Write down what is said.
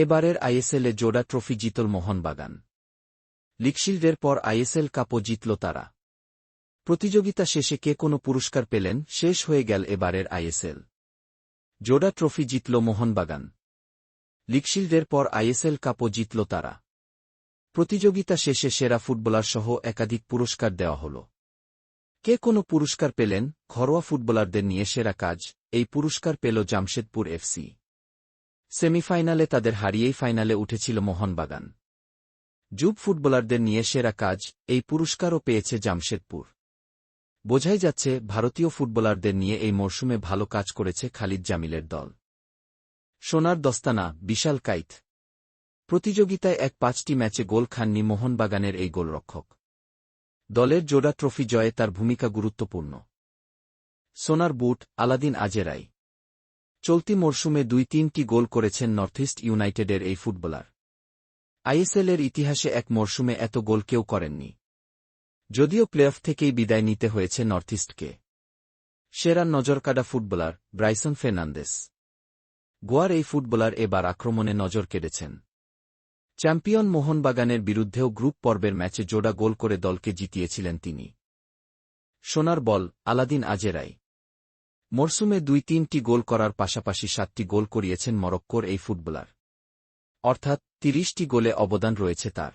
এবারের আইএসএলে জোড়া ট্রফি জিতল মোহনবাগান। লিগশিল্ডের পর আইএসএল কাপও জিতল তারা। প্রতিযোগিতা শেষে কে কোনো পুরস্কার পেলেন, শেষ হয়ে গেল এবারের আইএসএল। জোড়া ট্রফি জিতল মোহনবাগান। লিগশিল্ডের পর আইএসএল কাপও জিতল তারা। প্রতিযোগিতা শেষে সেরা ফুটবলারসহ একাধিক পুরস্কার দেওয়া হল। কে কোনো পুরস্কার পেলেন, ঘরোয়া ফুটবলারদের নিয়ে সেরা কাজ, এই পুরস্কার পেল জামশেদপুর এফসি। সেমিফাইনালে তাদের হারিয়েই ফাইনালে উঠেছিল মোহনবাগান। যুব ফুটবলারদের নিয়ে সেরা কাজ, এই পুরস্কারও পেয়েছে জামশেদপুর। বোঝাই যাচ্ছে ভারতীয় ফুটবলারদের নিয়ে এই মরশুমে ভালো কাজ করেছে খালিদ জামিলের দল। সোনার দস্তানা, বিশাল কাইত। প্রতিযোগিতায় 5টি ম্যাচে গোল খাননি মোহনবাগানের এই গোলরক্ষক। দলের জোড়া ট্রফি জয়ে তার ভূমিকা গুরুত্বপূর্ণ। সোনার বুট, আলাদিন আজেরাই। চলতি মরশুমে 2-3টি গোল করেছেন নর্থইস্ট ইউনাইটেডের এই ফুটবলার। আইএসএলের ইতিহাসে এক মরশুমে এত গোল কেউ করেননি। যদিও প্লেঅফ থেকেই বিদায় নিতে হয়েছে নর্থইস্টকে। সেরা নজরকাড়া ফুটবলার, ব্রাইসন ফের্নান্দেস। গোয়ার এই ফুটবলার এবার আক্রমণে নজর কেড়েছেন। চ্যাম্পিয়ন মোহনবাগানের বিরুদ্ধেও গ্রুপ পর্বের ম্যাচে জোড়া গোল করে দলকে জিতিয়েছিলেন তিনি। সোনার বল, আলাদিন আজেরাই। মরশুমে 2-3টি গোল করার পাশাপাশি 7টি গোল করিয়েছেন মরক্কোর এই ফুটবলার। অর্থাৎ 30টি গোলে অবদান রয়েছে তার।